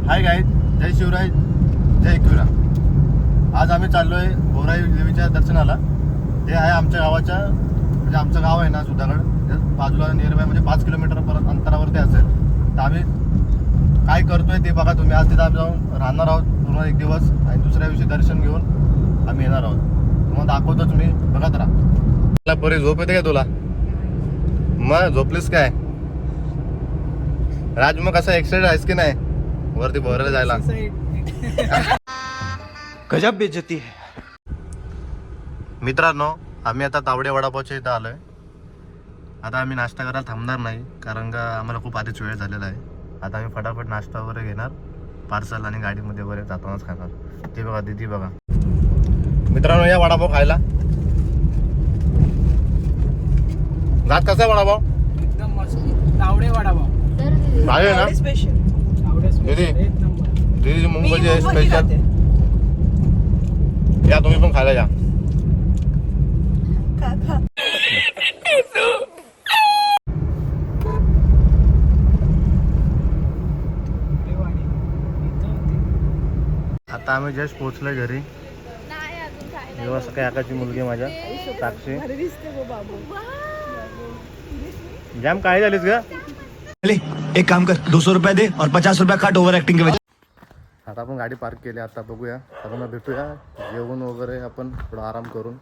Hi guys, जय शिवराय, जय एकविरा. आज आम्ही चाललोय भोराई देवीच्या दर्शनाला. हे आहे आमच्या गावाच्या, म्हणजे आमचं गाव आहे ना सुधागड, बाजूला नियर बाय म्हणजे 5 किलोमीटर परत अंतरावरती असेल. तर आम्ही काय करतोय ते बघा तुम्ही. आज तिथं आम्ही जाऊन राहणार आहोत पूर्ण एक दिवस आणि दुसऱ्या दिवशी दर्शन घेऊन आम्ही येणार आहोत. तुम्हाला दाखवतोच मी, बघत राहा. बरी झोप येते काय तुला? मग झोपलीस काय राज? मग कसं एक्साइटेड आहेस की नाही वरती भोरायला जायला? गजब बेइज्जती है. मित्रांनो, आम्ही आता तावडे वडापावच्या इथं आलोय. आता आम्ही नाश्ता करायला थांबणार नाही, कारण का आम्हाला खूप आधीच वेळ झालेला आहे. आता आम्ही फटाफट नाश्ता वगैरे घेणार, पार्सल आणि गाडीमध्ये वगैरे जातानाच खाणार. ते बघा दीदी बघा. मित्रांनो, या वडापाव खायला. रात कसा आहे वडापाव? एकदम मस्त. तावडे वडापाव आहे ना स्पेशल. तावडे दीदी, स्पेशल एक नंबर. दीदी मुंबईची आहे स्पेशल. या तुम्ही पण खायला या. आता आम्ही जस्ट पोहोचलोय घरी. जेव्हा सकाळी आकाशची मुलगी माझ्या साक्षी. जाम काय झालीस ग? चले एक काम कर, 200 रुपया दे और 50 रुपया काट ओव्हर एक्टिंग के वजह. आता आपण गाडी पार्क केली. आता बघूया, आपण भेटूया जेवण वगैरे, आपण थोडा आराम करून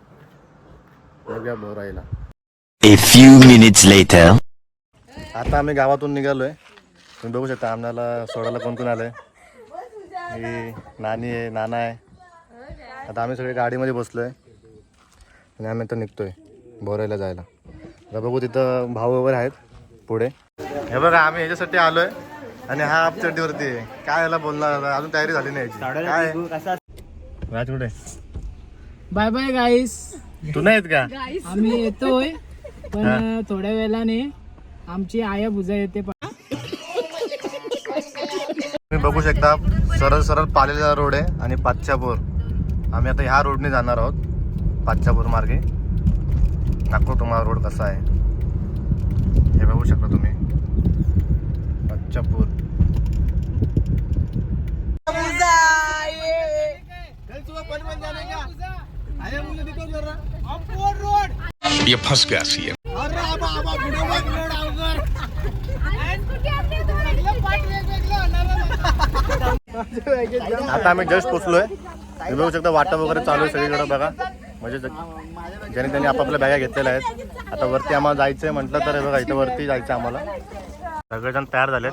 बघूया भोराईला. A few minutes later. आता आम्ही गावातून निघालोय. तुम्ही बघू शकता आम्हाला सोडायला कोण कोण आलंय. ही नानी आहे, नाना आहे. आता आम्ही सगळे गाडीमध्ये बसलोय आणि आम्ही आता निघतोय भोराईला जायला. आता बघू तिथं भाऊ वगैरे आहेत पुढे. हे बघा, आम्ही ह्याच्यासाठी आलोय आणि हा अपचड्डीवरती आहे. काय याला बोलणार, अजून तयारी झाली नाही याची. काय राज कुठे? बाय बाय गाईस. तू नाही येत का? आम्ही येतोय पण थोड्या वेळाने आमची आया बुजा येते. तुम्ही बघू शकता सरळ सरळ पालेला रोड आहे आणि पाच्यापूर. आम्ही आता ह्या रोडने जाणार आहोत पाच्यापूर मार्गे. दाखव तुम्हाला रोड कसा आहे. हे बघू शकता तुम्ही, पाच्यापूर. ये फंस गया सी. आता आम्ही जस्ट पोचलोय. हे बघू शकता वाटा वगैरे चालू आहे सगळीकडे बघा. म्हणजे ज्याने त्यांनी आपापल्या बॅगा घेतलेल्या आहेत. आता वरती आम्हाला जायचंय म्हटलं तर हे बघा, इथं वरती जायचं आम्हाला. सगळेजण तयार झालेत.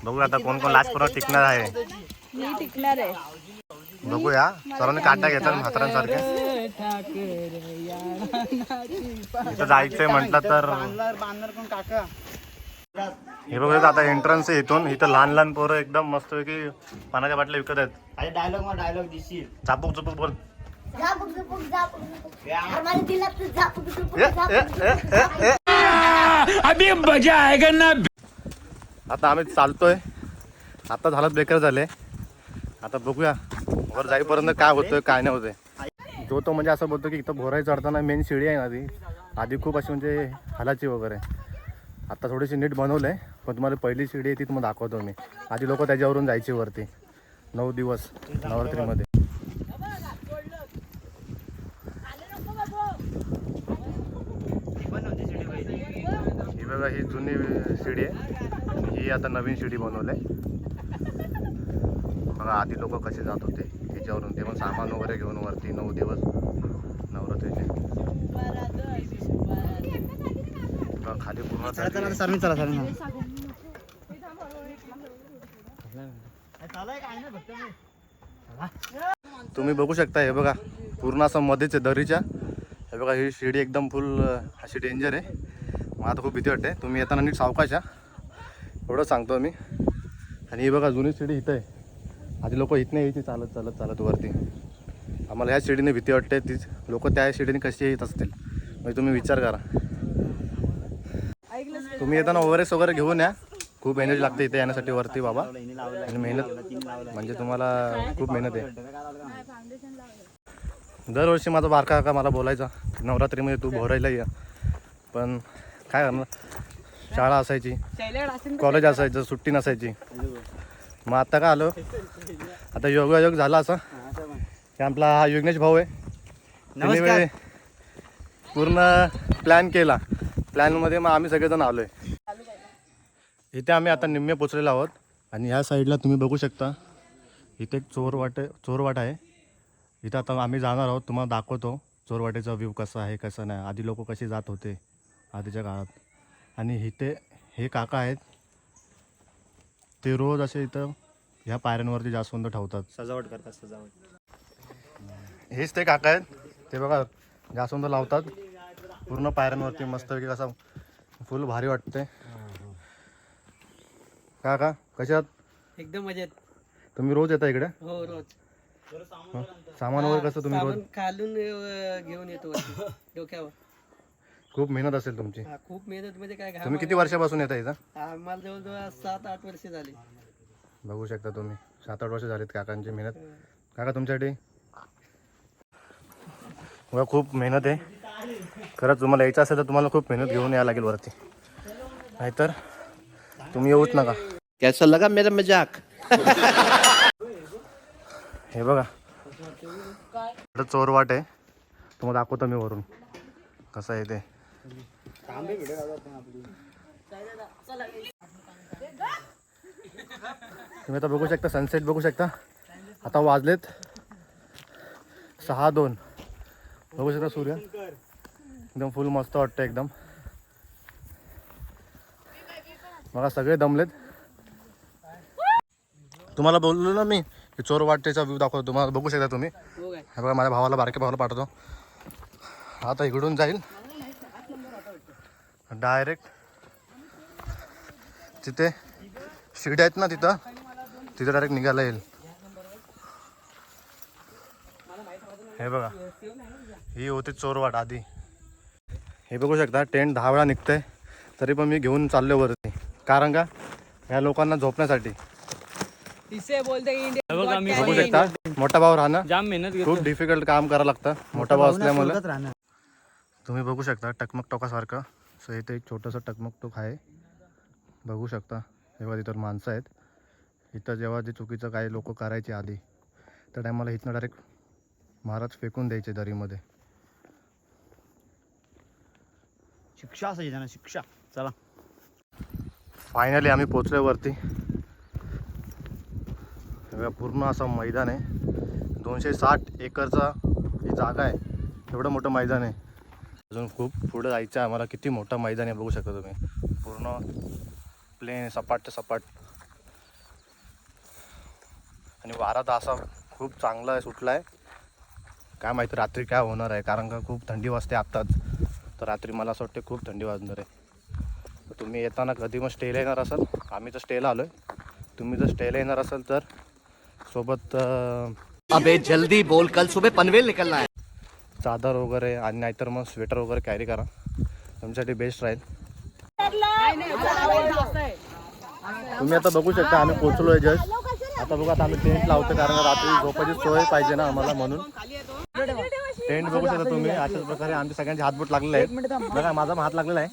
बघूया आता कोण कोण लास्ट पर्यंत टिकणार आहे. मी टिकणार आहे. बघूया, सर्वांनी काटा घेतात म्हातारांसारखे. इथं जायचंय म्हटलं तर हे बघा, आता एंट्रन्स आहे इथून. इथं लहान लहान पोरं एकदम मस्त पैकी पाण्याच्या बाटल्या विकत आहेत. डायलॉग दिसशील. चापूक चुपूक बोल. अभी मजा आएगा ना. आता आम्ही चालतोय. आता झालं बेकार झाले. आता बघूया वर जाईपर्यंत काय होतंय काय नाही होतंय. जो तो म्हणजे असं बोलतो की इथं भोराई चढताना मेन शिडी आहे ना, ती आधी खूप अशी म्हणजे हालाची वगैरे. आता थोडीशी नीट बनवलंय, पण तुम्हाला पहिली शिडी आहे ती तुम्हाला दाखवतो मी. आधी लोक त्याच्यावरून जायची वरती 9 दिवस नवरात्रीमध्ये. ही बघा, ही जुनी शिडी आहे. ही आता नवीन शिडी बनवलंय बघा. आधी लोक कसे जात होते त्याच्यावरून, ते पण सामान वगैरे घेऊन वरती 9 दिवस नवरात्रीचे. खाली पूर्ण तुम्ही बघू शकता. हे बघा पूर्ण असं मध्येच आहे दरीच्या. हे बघा, ही शिडी एकदम फुल अशी डेंजर आहे. मला आता खूप भीती वाटते. तुम्ही येताना नीट सावकाश या, एवढं सांगतो मी. आणि ही बघा जुनी शिडी इथं आहे. आधी लोक इथं यायची चालत चालत चालत वरती. आम्हाला ह्या शिडीने भीती वाटते. तीच लोक त्या शिडीने कशी येत असतील म्हणजे तुम्ही विचार करा. तुम्ही येताना ओव्हरेक्स वगैरे घेऊन या. खूप मेहनत लागते इथे येण्यासाठी वरती बाबा. आणि मेहनत म्हणजे तुम्हाला खूप मेहनत आहे. दरवर्षी माझा बारका काका मला बोलायचा नवरात्रीमध्ये तू भोरायला ये, पण काय करणार, शाळा असायची, कॉलेज असायचं, सुट्टी नसायची. मग आता का आलो आता योगायोग झाला असा की आपला हा योगेश भाऊ आहे. त्यांनी वेळ पूर्ण प्लॅन केला. प्लॅनमध्ये मग आम्ही सगळेजण आलो आहे. इथे आम्ही आता निम्मे पोचलेलो आहोत आणि ह्या साईडला तुम्ही बघू शकता इथे एक चोरवाट आहे. इथं आता आम्ही जाणार आहोत. तुम्हाला दाखवतो चोरवाटेचा व्ह्यू कसा आहे कसं नाही. आधी लोक कसे जात होते आधीच्या काळात. आणि इथे हे काका आहेत ते रोज असे इथं ह्या पायऱ्यांवरती जास्वंद ठेवतात, सजावट करतात सजावट. हेच ते काका आहेत. ते बघा जास्वंद लावतात पूर्ण पायऱ्यांवरती मस्तपैकी. कसा फुल भारी वाटते. काका कशा आहात? एकदम मजेत. तुम्ही रोज येता इकडे? हो रोज. सामान वगैरे कसं तुम्ही रोज? खालून घेऊन येतो वरती, डोक्यावर. खूप मेहनत असेल तुमची. हा, खूप मेहनत म्हणजे काय तुम्ही किती वर्षापासून येता इथं? आम्हाला जवळजवळ 7-8 वर्ष झाली. बघू शकता तुम्ही 7-8 वर्ष झालीत काकांची मेहनत. काका तुमच्यासाठी बघा खूप मेहनत आहे. खरंच तुम्हाला यायचं असेल तर तुम्हाला खूप मेहनत घेऊन यायला लागेल वरती, नाहीतर तुम्ही येऊच नका. कैसा लगा मेरा मजाक? हे बघा चोरवाट आहे. तुम्हाला दाखवतो मी वरून कसं आहे ते. तुम्ही आता बघू शकता सनसेट बघू शकता. आता वाजलेत 6:02. बघू शकता सूर्य एकदम फुल मस्त वाटतं एकदम. मला सगळे दमलेत. तुम्हाला बोललो ना मी की चोरवाटेचा व्ह्यू दाखवतो तुम्हाला. बघू शकता तुम्ही. हे बघा माझ्या भावाला बारक्या भावाला पाठवतो. आता इकडून जाईल डायरेक्ट तिथे शिड्या आहेत ना तिथे डायरेक्ट निघायला येईल. हे बघा ही होती चोरवाट आधी. हे बघू शकता टेंट 10 वेळा निघतंय तरी पण मी घेऊन चाललो वरती. कारण का ह्या लोकांना झोपण्यासाठी. बघू शकता मोठा भाऊ राहणं जाम मेहनत खूप डिफिकल्ट काम करावं लागतं मोठा भाऊ असल्यामुळे. तुम्ही बघू शकता टकमक टोकासारखं. सो इथे एक छोटंसं टकमक टोक आहे बघू शकता. जेव्हा तिथं माणसं आहेत इथं जेव्हा जे चुकीचं काही लोक करायचे आधी त्या टायमाला इथनं डायरेक्ट महाराज फेकून द्यायचे दरीमध्ये. शिक्षा असायची ना शिक्षा. चला फायनली आम्ही पोचलो वरती. पूर्ण असं मैदान आहे. 260 एकरचा ही जागा आहे. एवढं मोठं मैदान आहे. अजून खूप पुढं जायचं आहे आम्हाला. किती मोठं मैदान आहे बघू शकता तुम्ही. पूर्ण प्लेन सपाट सपाट. आणि वारा तर असा खूप चांगला आहे सुटला आहे. काय माहिती रात्री काय होणार आहे. कारण का खूप थंडी वाजते आत्ताच. तर रात्री मला असं वाटते खूप थंडी वाजणार आहे. तर तुम्ही येताना कधी मग स्टेला येणार असाल. आम्ही तर स्टेला आलो आहे. तुम्ही जर स्टेला येणार असाल तर सोबत अबे जल्दी बोल, कल सुबह पनवेल निकलना है. चादर वगैरे आणि नाहीतर मग स्वेटर वगैरे कॅरी करा. तुमच्यासाठी बेस्ट राहील. तुम्ही आता बघू शकता आम्ही पोचलो आहे जस्ट. आता बघा आता आम्ही टेंट लावतो कारण रात्री झोपायची सोय पाहिजे ना आम्हाला म्हणून. टेंट बघू शकता तुम्ही. अशाच प्रकारे आमचे सगळ्यांचे हातबोट लागलेले आहेत. बघा माझा हात लागलेला आहे.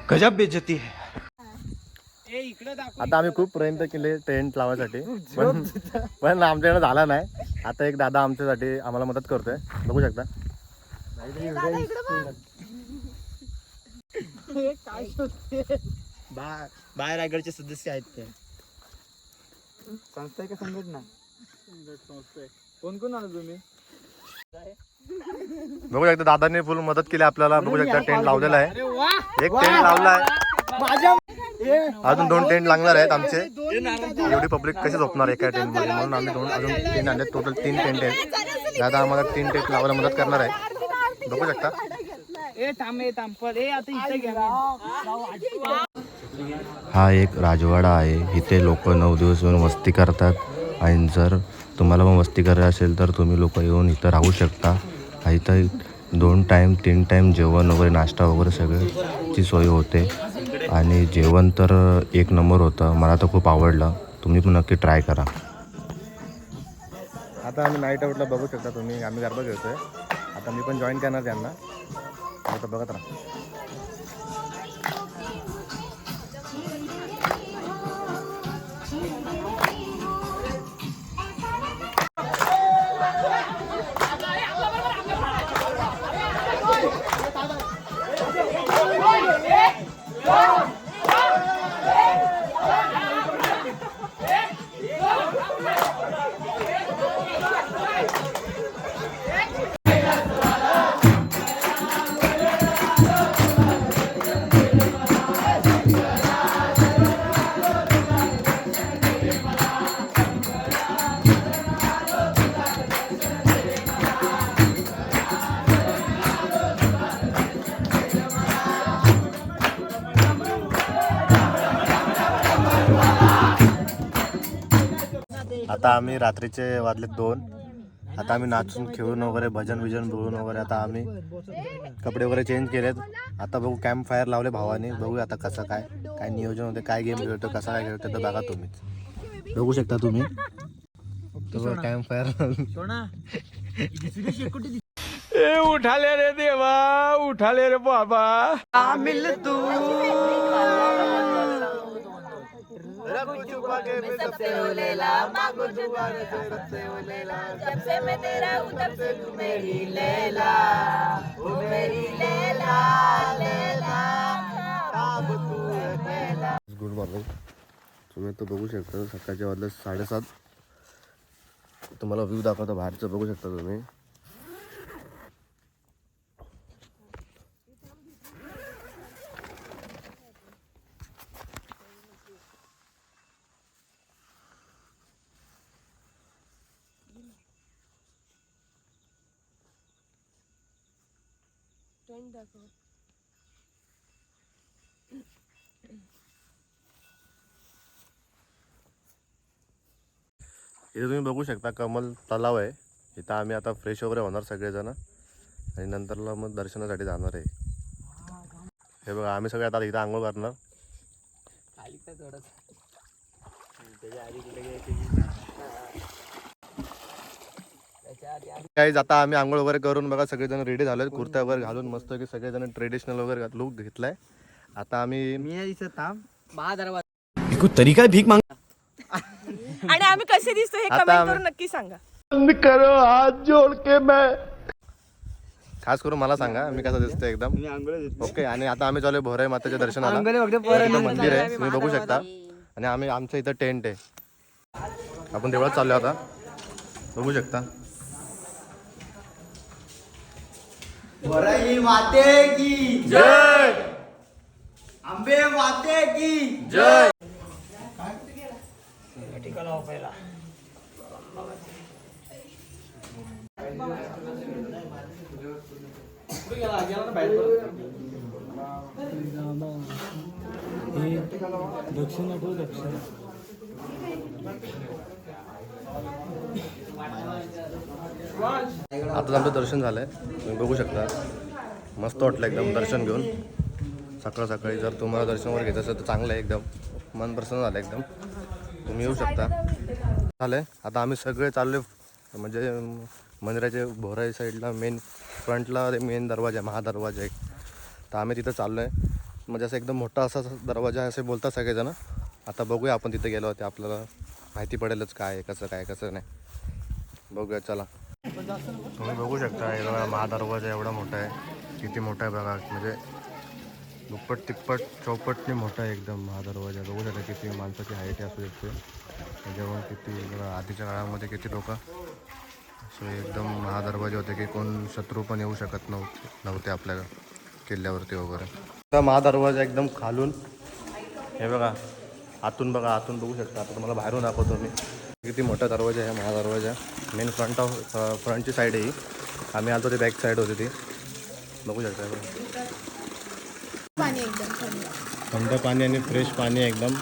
गजब बेइज्जती है. आता आम्ही खूप प्रयत्न केले टेंट लावायसाठी पण आमच्याकडे झाला नाही. आता एक दादा आमच्यासाठी आम्हाला मदत करतोय बघू शकता. बाहेर रायगडचे सदस्य आहेत ते. संस्था का संघटना? कोण कोण आलो तुम्ही? बघू शकता दादांनी फुल मदत केली आपल्याला. बघू शकता टेंट लावलेला आहे. एक टेंट लावला आहे. अजून 2 टेंट लागणार आहेत आमचे. एवढी पब्लिक कशी झोपणार एका टेंट मध्ये म्हणून आम्ही अजून 3 आणले. टोटल 3 टेंट आहेत. दादा आम्हाला 3 टेंट लावायला मदत करणार आहे. बघू शकता. हा एक राजवाडा आहे. इथे लोक 9 दिवस येऊन वस्ती करतात. आणि जर तुम्हाला पण वस्ती करायची असेल तर तुम्ही लोक येऊन इथं राहू शकता. इथं 2 टाईम 3 टाईम जेवण वगैरे नाश्ता वगैरे सगळ्याची सोय होते. आणि जेवण तर एक नंबर होतं. मला तर खूप आवडलं. तुम्ही पण नक्की ट्राय करा. आता आम्ही नाईट आउटला बघू शकता तुम्ही. आम्ही गरबा खेळतोय. आता मी पण जॉईन करणार त्यांना. आता बघत राहा. आता आम्ही रात्रीचे वाजले 2. आता आम्ही नाचून खेळून वगैरे भजन बिजन बोलून वगैरे आता आम्ही कपडे वगैरे चेंज केलेत. आता बघू कॅम्प फायर लावले भावाने. बघू आता कसं काय नियोजन होते, काय गेम खेळतो, कसा काय खेळतो तर बघा तुम्हीच. बघू शकता तुम्ही कॅम्प फायर. उठाले रे देवा, उठाले रे बाबा. मिल तू गुड मॉर्निंग. तुम्ही तो बघू शकता सकाळच्या वाजले 7:30. तुम्हाला व्ह्यू दाखवतो बाहेरचं, बघू शकता तुम्ही. इथे तुम्ही बघू शकता कमल तलाव आहे. इथं आम्ही आता फ्रेश वगैरे होणार सगळेजण आणि नंतरला मग दर्शनासाठी जाणार आहे. हे बघा आम्ही सगळे आता इथं आंघोळ करणार. काही आता आम्ही आंघोळ वगैरे करून बघा सगळेजण रेडी झाले. कुर्ता वगैरे घालून मस्त की सगळेजण ट्रेडिशनल वगैरे लुक घेतलाय. आता आम्ही कोई तरीका है भीख मांग. आणि आम्ही कसे दिसतो हे आता कमेंट करून नक्की सांगा. करो हाथ जोड़ के मैं. खास करून मला सांगा मी कसा दिसतोय एकदम. ओके. आणि आता आम्ही चालू भोराई मातेच्या दर्शनाला. इथं मंदिर आहे तुम्ही बघू शकता. आणि आम्ही आमच्या इथं टेंट आहे. आपण देवळात चाललो आता बघू शकता. भोराई माते की जय. आंबे माते की जय. दक्षिण आठव दक्षिण. आताच आमचं दर्शन झालंय तुम्ही बघू शकता. मस्त वाटलं एकदम दर्शन घेऊन. सकाळ सकाळी जर तुम्हाला दर्शन वगैरे घ्यायचं असेल तर चांगलं आहे. एकदम मन प्रसन्न झालं एकदम. तुम्ही येऊ शकता. झालंय आता आम्ही सगळे चालले म्हणजे मंदिराच्या भोराई साईडला मेन फ्रंटला मेन दरवाजा आहे, महादरवाजा एक. तर आम्ही तिथं चाललो आहे. म्हणजे असं एकदम मोठा असा दरवाजा आहे असे बोलतात सगळेजण. आता बघूया आपण तिथे गेलो होते आपल्याला माहिती पडेलच काय कसं कसं नाही. बघूया चला. तुम्ही बघू शकता हे बघा महादरवाजा एवढा मोठा आहे. किती मोठा आहे बघा. म्हणजे दुप्पट तिप्पट चौपटने मोठा आहे एकदम महादरवाजा. बघू शकता किती माणसाची हाईट असू शकते. जेवण किती बघा आधीच्या काळामध्ये किती लोक असे एकदम महादरवाजे होते की कोण शत्रू पण येऊ शकत नव्हते आपल्या किल्ल्यावरती वगैरे. तर महादरवाजा एकदम खालून हे बघा आतून बघा. आतून बघू शकता. आता तुम्हाला बाहेरून दाखवतो मी किती मोठा दरवाजा आहे महादरवाजा. मेन फ्रंटची साईड आहे ही. आम्ही आलो ते बॅक साईड होती ती. बघू शकता पाणी एकदम थंड. थंड पाणी आणि फ्रेश पाणी एकदम.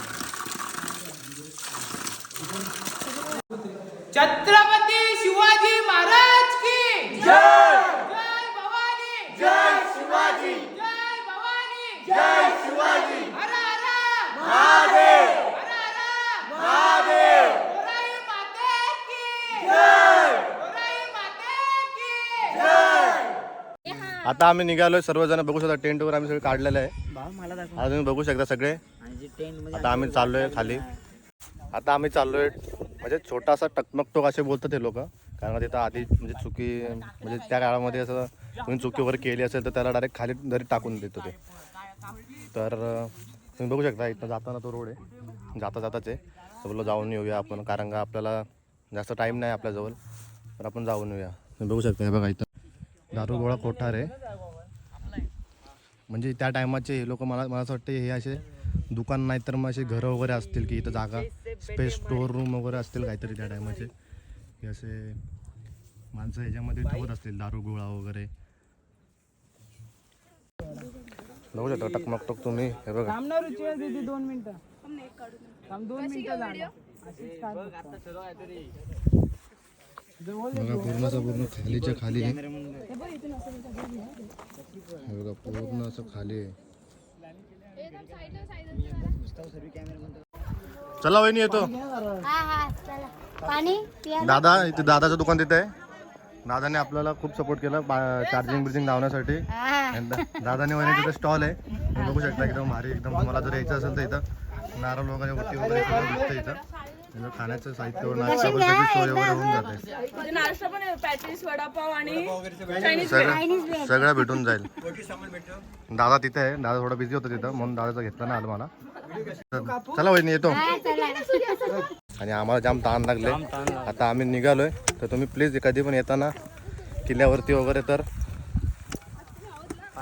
छत्रपती शिवाजी महाराज की जय. जय भवानी. जय शिवाजी. जय भवानी. जय शिवाजी. हर हर महादेव. हर हर महादेव. भोराई माते की जय. भोराई माते की जय. आता आम्ही निघालोय सर्वजण बघू शकता. टेंटवर आम्ही सगळे काढलेलं आहे. आता तुम्ही बघू शकता सगळे. आता आम्ही चाललोय खाली. आता आम्ही चाललोय म्हणजे छोटासा टकमकटोक असे बोलतात ते लोक. कारण तिथं आधी म्हणजे चुकी म्हणजे त्या काळामध्ये असं कोणी चुकी वगैरे केली असेल तर त्याला डायरेक्ट खाली दरी टाकून देतो ते. तर तुम्ही बघू शकता इथं जाताना तो रोड आहे. जाताच आहे. तर बोललो जाऊन येऊया आपण. कारण का आपल्याला जास्त टाईम नाही आपल्याजवळ. तर आपण जाऊन येऊया. तुम्ही बघू शकता हे बघा इथं दारुगोळा कोठार आहे. म्हणजे त्या टायमाचे हे लोक मला असं वाटतं हे असे दुकान नाही तर मग असे घरं वगैरे असतील की इथं जागा स्पेस स्टोर रूम वगैरे असतील काहीतरी त्या टायमाचे. हे असे माणसं ह्याच्यामध्ये ठेवत असतील दारू गोळा वगैरे. बघू शकता टकमकटक तुम्ही हे बघा. थांबणार रुची दीदी 2 मिनिटं. थांब 2 मिनिटं झालं. बघा पूर्णचा पूर्ण खालीच्या खाली आहे. हे बघा पूर्ण असं खाली आहे. चला वहिनी येतो. पाणी दादा इथे दादाचं दुकान तिथे आहे. दादाने आपल्याला खूप सपोर्ट केला चार्जिंग बिर्जिंग लावण्यासाठी. दादाने वहिनी तिथे स्टॉल आहे, तुम्ही बघू शकता एकदम भारी. एकदम तुम्हाला जर यायचं असेल तर इथं नारळ वगैरे वरती वगैरे सगळं भेटतं इथं. इथं खाण्याचं साहित्य वगैरे नाश्ता वगैरे सगळी सोय वगैरे होऊन जाते. नाश्ता पण आहे, पॅटीस, वडापाव आणि सगळं भेटून जाईल. दादा तिथे आहे. दादा थोडा बिझी होता तिथं म्हणून दादाचा घेतला ना आलं मला. चला वहिनी येतो. आणि आम्हाला जाम ताण लागले, आता आम्ही निघालोय. तर तुम्ही प्लीज कधी पण येताना किल्ल्यावरती वगैरे तर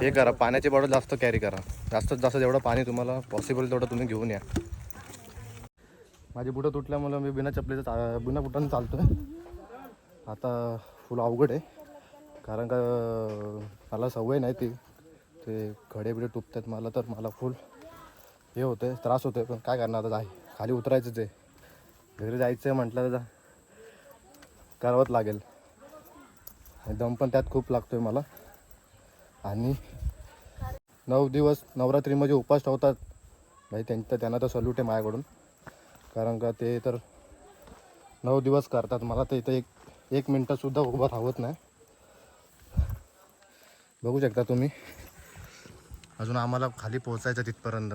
हे करा, पाण्याची बॉटल जास्त कॅरी करा. जास्तीत जास्त जेवढं पाणी तुम्हाला पॉसिबल तेवढं तुम्ही घेऊन या. माझी बुटं तुटल्यामुळे मी बिना चपलीचं बिना बुटानं चालतोय. आता फुल अवघड आहे, कारण का मला सवय नाही ती. ते खडे बिडे तुटतात मला, तर मला फुल हे होते, त्रास होते. पण काय करणार आता, खाली उतरायचंच आहे. घरी जायचं आहे म्हटलं तर करावंच लागेल. दम पण त्यात खूप लागतो आहे मला. आणि 9 दिवस नवरात्रीमध्ये उपास ठेवतात भाई, त्यांना तर सल्यूट आहे माझ्याकडून. कारण का ते तर 9 दिवस करतात. मला तर इथं एक मिनटंसुद्धा उभं राहत नाही. बघू शकता तुम्ही. अजून आम्हाला खाली पोहोचायचं तिथपर्यंत.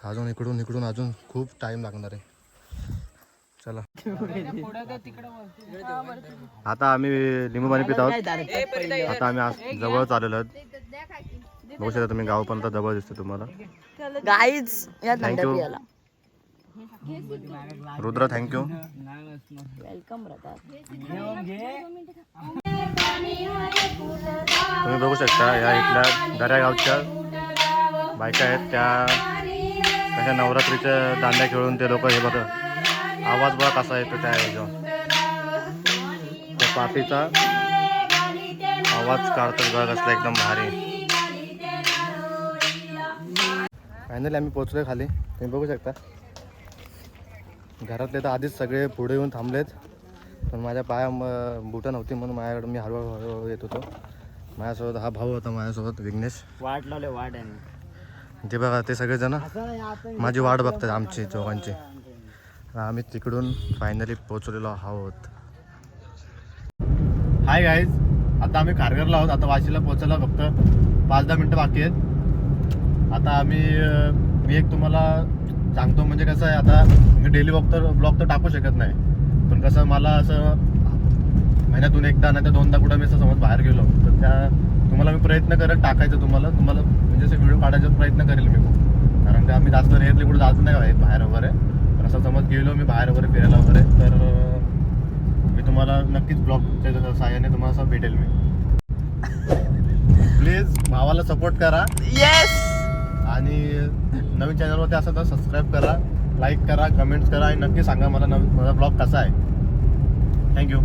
अजून इकडून अजून खूप टाईम लागणार आहे. चला आता आम्ही लिंबू पाणी पित आहोत. आता आम्ही आज जवळच आलेलो आहोत. बघू शकता तुम्ही, गावापर्यंत जवळ दिसते तुम्हाला. गाईज या thank you Rudra, thank you. Welcome brother. तुम्ही बघू शकता या इथल्या दर्या गावच्या बायका आहेत, त्या कशा नवरात्रीच्या दांड्या खेळून ते लोक हे बघा आवाज बघा कसा येतो त्या पाठीचा आवाज काढतात बघा कसला एकदम भारी. फायनली आम्ही पोचलोय खाली, तुम्ही बघू शकता. घरातले तर आधीच सगळे पुढे येऊन थांबलेत, पण माझ्या पाया बुटं नव्हती म्हणून माझ्याकडे मी हळूहळू येत होतो. माझ्यासोबत हा भाऊ होता, माझ्यासोबत विघ्नेश. वाट लावले वाट ते बघा ते सगळेजण माझी वाट बघतात आमची चौघांची. आम्ही तिकडून फायनली पोचलेलो आहोत. हाय गाईज, आता आम्ही खारघरला आहोत. आता वाशीला पोचायला फक्त 5-10 मिनटं बाकी आहेत. आता मी एक तुम्हाला सांगतो, म्हणजे कसं आहे, आता मी डेली ब्लॉग तर टाकू शकत नाही. पण कसं मला असं महिन्यातून एकदा नाही तर 2दा कुठं मी असं समज बाहेर गेलो तर त्या तुम्हाला मी प्रयत्न करत टाकायचं. तुम्हाला म्हणजे असं व्हिडिओ काढायचा प्रयत्न करेल मी खूप. कारण का आम्ही जास्त रेअरली कुठं जात नाही बाहेर वगैरे. पण असं समज गेलो मी बाहेर वगैरे फिरायला वगैरे तर मी तुम्हाला नक्कीच ब्लॉगच्या सहाय्याने तुम्हाला असं भेटेल मी. प्लीज भावाला सपोर्ट करा. येस. आणि नवीन चॅनलवरती असेल तर सबस्क्राईब करा, लाईक करा, कमेंट्स करा आणि नक्की सांगा मला माझा ब्लॉग कसा आहे. थँक्यू.